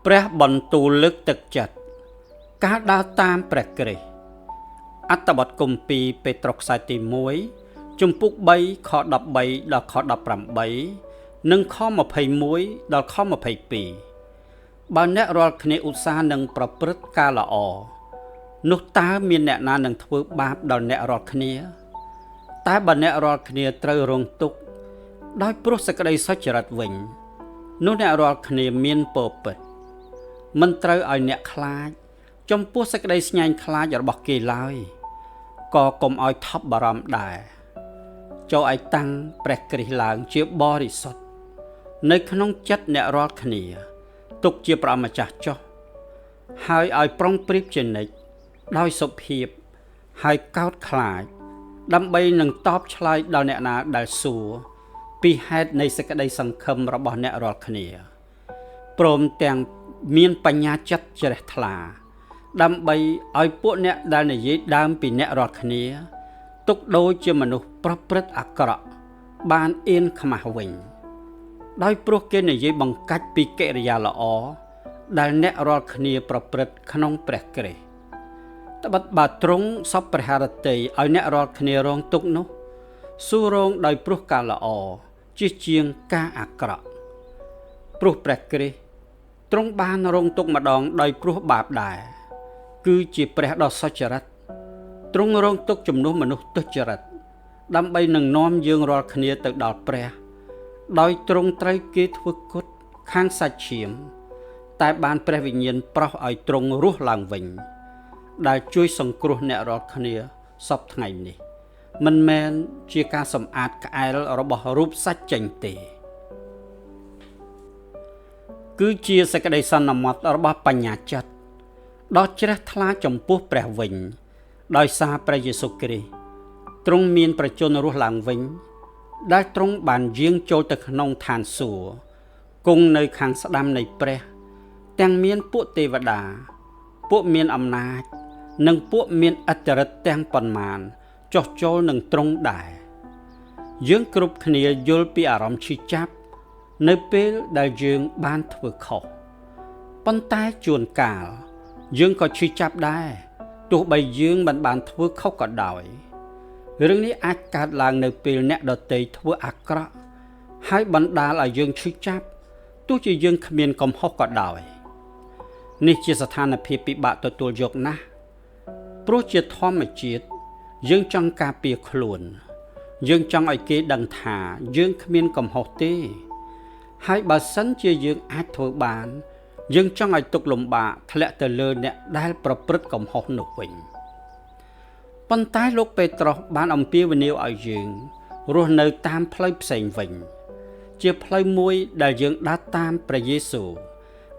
ព្រះបន្ទូលលើកទឹកចិត្តការដើរតាមព្រះគ្រីស្ទអត្ថបទគម្ពីរពេត្រុសខ្សែទី1ជំពូក3ខ13ដល់ខ18និងខ21ដល់ខ22បើអ្នករាល់គ្នាឧស្សាហ៍នឹងប្រព្រឹត្តការល្អនោះតើមានអ្នកណានឹងធ្វើបាបដល់អ្នករាល់គ្នាតែបើអ្នករាល់គ្នាត្រូវរងទុក្ខដោយព្រោះសេចក្តីសុចរិតវិញនោះអ្នករាល់គ្នាមានពរពិតមិនត្រូវឲ្យអ្នកខ្លាចចំពោះសេចក្តីស្ញាញ់ខ្លាចរបស់គេឡើយក៏កុំឲ្យថប់បារម្ភដែរចូលឲ្យតាំងព្រះគ្រីស្ទឡើងជាបរិសុទ្ធនៅក្នុងចិត្តអ្នករាល់គ្នាទុកជាព្រះម្ចាស់ចុះហើយឲ្យប្រុងប្រៀបជានិច្ចដោយសុភាពហើយកោតខ្លាចដើម្បីនឹងតបឆ្លើយដល់អ្នកណាដែលសួរពីហេតុនៃសេចក្តីសង្ឃឹមរបស់អ្នករាល់គ្នាព្រមទាំងមានបញ្ញាចិត្តជ្រះថ្លាដើម្បីឲ្យពួកអ្នកដែលនិយាយដើមពីអ្នករាល់គ្នាទុកដូចជាមនុស្សប្រព្រឹត្តអាក្រក់បានអៀនខ្មាស់វិញដោយព្រោះគេនិយាយបង្កាច់ពីកិរិយាល្អដែលអ្នករាល់គ្នាប្រព្រឹត្តក្នុងព្រះគ្រីស្ទត្បិតបើទ្រង់សពព្រះハរតីឲ្យអ្នករាល់គ្នារងទុក្ខនោះសួររងដោយព្រោះការល្អជាជាងការអាក្រក់ព្រោះព្រះគ្រីស្ទទ្រង់បានរងទុក្ខម្ដងដោយព្រោះបាបដែរគឺជាព្រះដ៏សុចរិតទ្រង់រងទុក្ខជំនួសមនុស្សទុច្ចរិតដើម្បីនឹងនាំយើងរាល់គ្នាទៅដល់ព្រះដោយទ្រង់ត្រូវគេធ្វើគុតខាងសាច់ឈាមតែបានព្រះវិញ្ញាណប្រោសឲ្យទ្រង់រស់ឡើងវិញដែលជួយសង្គ្រោះអ្នករាល់គ្នាសពថ្ងៃនេះមិនមែនជាការសម្អាតក្អែលរបស់រូបសាច់ចេញទេគឺជាសេចក្តីសន្មត់របស់បញ្ញាចិត្តដ៏ជ្រះថ្លាចំពោះព្រះវិញដោយសារព្រះយេស៊ូវគ្រីស្ទទ្រង់មានប្រជញ្ញរស់ឡើងវិញដែលទ្រង់បានយាងចូលទៅក្នុងឋានសួគ៌គង់នៅខាងស្ដាំនៃព្រះទាំងមានពួកទេវតាពួកមានអំណាចនិងពួកមានឥទ្ធិឫទ្ធិទាំងប៉ុន្មានចុះចូលនឹងទ្រង់ដែរយើងគ្រប់គ្នាយល់ពីអារម្មណ៍ឈឺចាប់នៅពេលដែលយើងបានធ្វើខុសប៉ុន្តែជួនកាលយើងក៏ឈឺចាប់ដែរទោះបីយើងមិនបានធ្វើខុសក៏ដោយរឿងនេះអាចកើតឡើងនៅពេលអ្នកដទៃធ្វើអាក្រក់ហើយបណ្ដាលឲ្យយើងឈឺចាប់ទោះជាយើងគ្មានកំហុសក៏ដោយនេះជាស្ថានភាពពិបាកទទួលយកណាស់ព្រោះជាធម្មជាតិយើងចង់ការពារខ្លួនយើងចង់ឲ្យគេដឹងថាយើងគ្មានកំហុសទេហើយបើសិនជាយើងអាចធ្វើបានយើងចង់ឲ្យទុក្ខលំបាកធ្លាក់ទៅលើអ្នកដែលប្រព្រឹត្តកំហុសនោះវិញប៉ុន្តែលោកពេត្រុសបានអំពាវនាវឲ្យយើងរស់នៅតាមផ្លូវផ្សេងវិញជាផ្លូវមួយដែលយើងដើរតាមព្រះយេស៊ូវ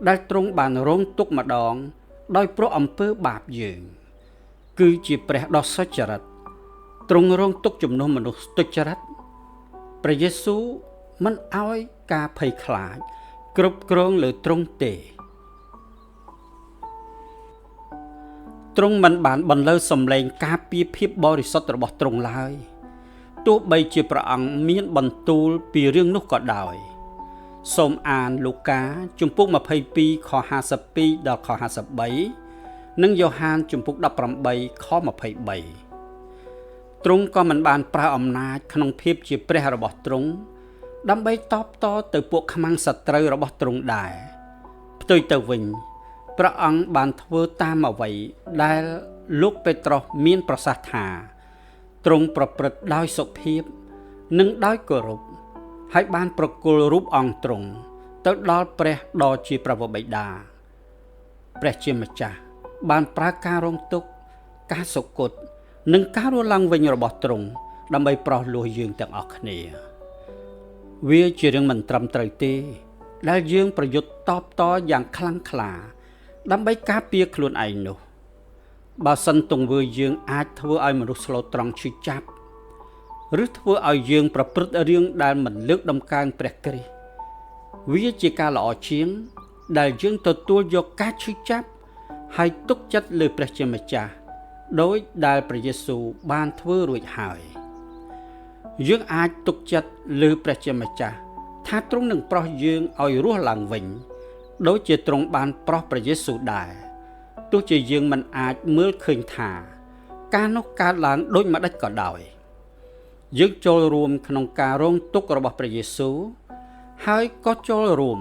ដែលទ្រង់បានរងទុក្ខម្ដងដោយព្រោះអំពើបាបយើងគឺជាព្រះដ៏សុចរិតទ្រង់រងទុក្ខជំនួសមនុស្សទុច្ចរិតព្រះយេស៊ូវមិនឲ្យការភ័យខ្លាចគ្រប់គ្រងលើទ្រង់ទេទ្រង់មិនបានបន្លឺសំឡេងការពារភាពបរិសុទ្ធរបស់ទ្រង់ឡើយទោះបីជាព្រះអង្គមានបន្ទូលពីរឿងនោះក៏ដោយសូមអានលូកាជំពូក22ខ52ដល់ខ53និងយ៉ូហានជំពូក18ខ23ទ្រង់ក៏មិនបានប្រើអំណាចក្នុងភាពជាព្រះរបស់ទ្រង់ដើម្បីតបតទៅពួកខ្មាំងសត្រូវរបស់ទ្រង់ដែរផ្ទុយទៅវិញព្រះអង្គបានធ្វើតាមអ្វីដែលលោកពេត្រុសមានប្រសាសន៍ថាទ្រង់ប្រព្រឹត្តដោយសុភាពនិងដោយគោរពហើយបានប្រគល់រូបអង្គទ្រង់ទៅដល់ព្រះដ៏ជាព្រះបិតាព្រះជាម្ចាស់បានប្រើការរងទុក្ខការសុគតនិងការរស់ឡើងវិញរបស់ទ្រង់ដើម្បីប្រោសលោះយើងទាំងអស់គ្នាវាជារឿងមិនត្រឹមត្រូវទេដែលយើងប្រយុទ្ធតបតយ៉ាងខ្លាំងក្លាដើម្បីការពារខ្លួនឯងនោះបើសិនទង្វើយើងអាចធ្វើឲ្យមនុស្សស្លូតត្រង់ឈឺចាប់ឬធ្វើឲ្យយើងប្រព្រឹត្តរឿងដែលមិនលើកដំកើងព្រះគ្រីស្ទវាជាការល្អជាងដែលយើងទទួលយកការឈឺចាប់ហើយទុកចិត្តលើព្រះជាម្ចាស់ដោយដែលព្រះយេស៊ូវបានធ្វើរួចហើយយើងអាចទុកចិត្តលើព្រះជាម្ចាស់ថាទ្រង់នឹងប្រោសយើងឲ្យរស់ឡើងវិញ ដូចជាទ្រង់បានប្រោសព្រះយេស៊ូវដែរទោះជាយើងមិនអាចមើលឃើញថាការនោះកើតឡើងដូចម្តេចក៏ដោយយើងចូលរួមក្នុងការរងទុក្ខរបស់ព្រះយេស៊ូវហើយក៏ចូលរួម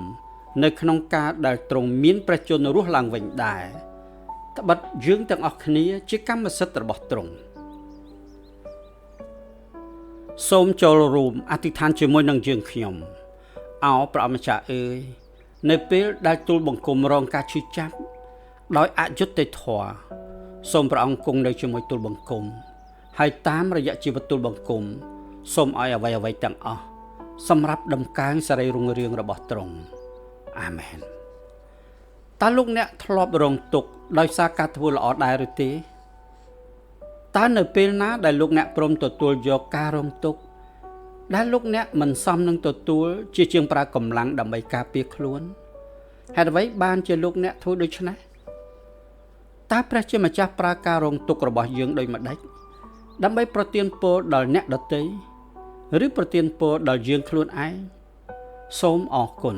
នៅក្នុងការដែលទ្រង់មានព្រះជន្មរស់ឡើងវិញដែរត្បិតយើងទាំងអស់គ្នាជាកម្មសិទ្ធិរបស់ទ្រង់សូមចូលរួមអធិដ្ឋានជាមួយនឹងយើងខ្ញុំអោព្រះអម្ចាស់អើយនៅពេលដែលទូលបង្គំរងការឈឺចាប់ដោយអយុត្តិធម៌សូមព្រះអង្គគង់នៅជាមួយទូលបង្គំហើយតាមរយៈជីវិតទូលបង្គំសូមឲ្យអ្វីៗទាំងអស់សម្រាប់ដំកើងសេរីរុងរឿងរបស់ទ្រង់អាមែនតើលោកអ្នកធ្លាប់រងទុក្ខដោយសារការធ្វើល្អដែរឬទេតើនៅពេលណាដែលលោកអ្នកព្រមទទួលយកការរងទុក្ខដែលលោកអ្នកមិនសមនឹងទទួលជាជាងប្រើកម្លាំងដើម្បីការពារខ្លួនហេតុអ្វីបានជាលោកអ្នកធ្វើដូច្នេះតើព្រះជាម្ចាស់ប្រើការរងទុក្ខរបស់យើងដូចម្តេចដើម្បីប្រទានពរដល់អ្នកដទៃឬប្រទានពរដល់យើងខ្លួនឯងសូមអរគុណ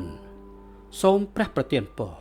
សូមព្រះប្រទានពរ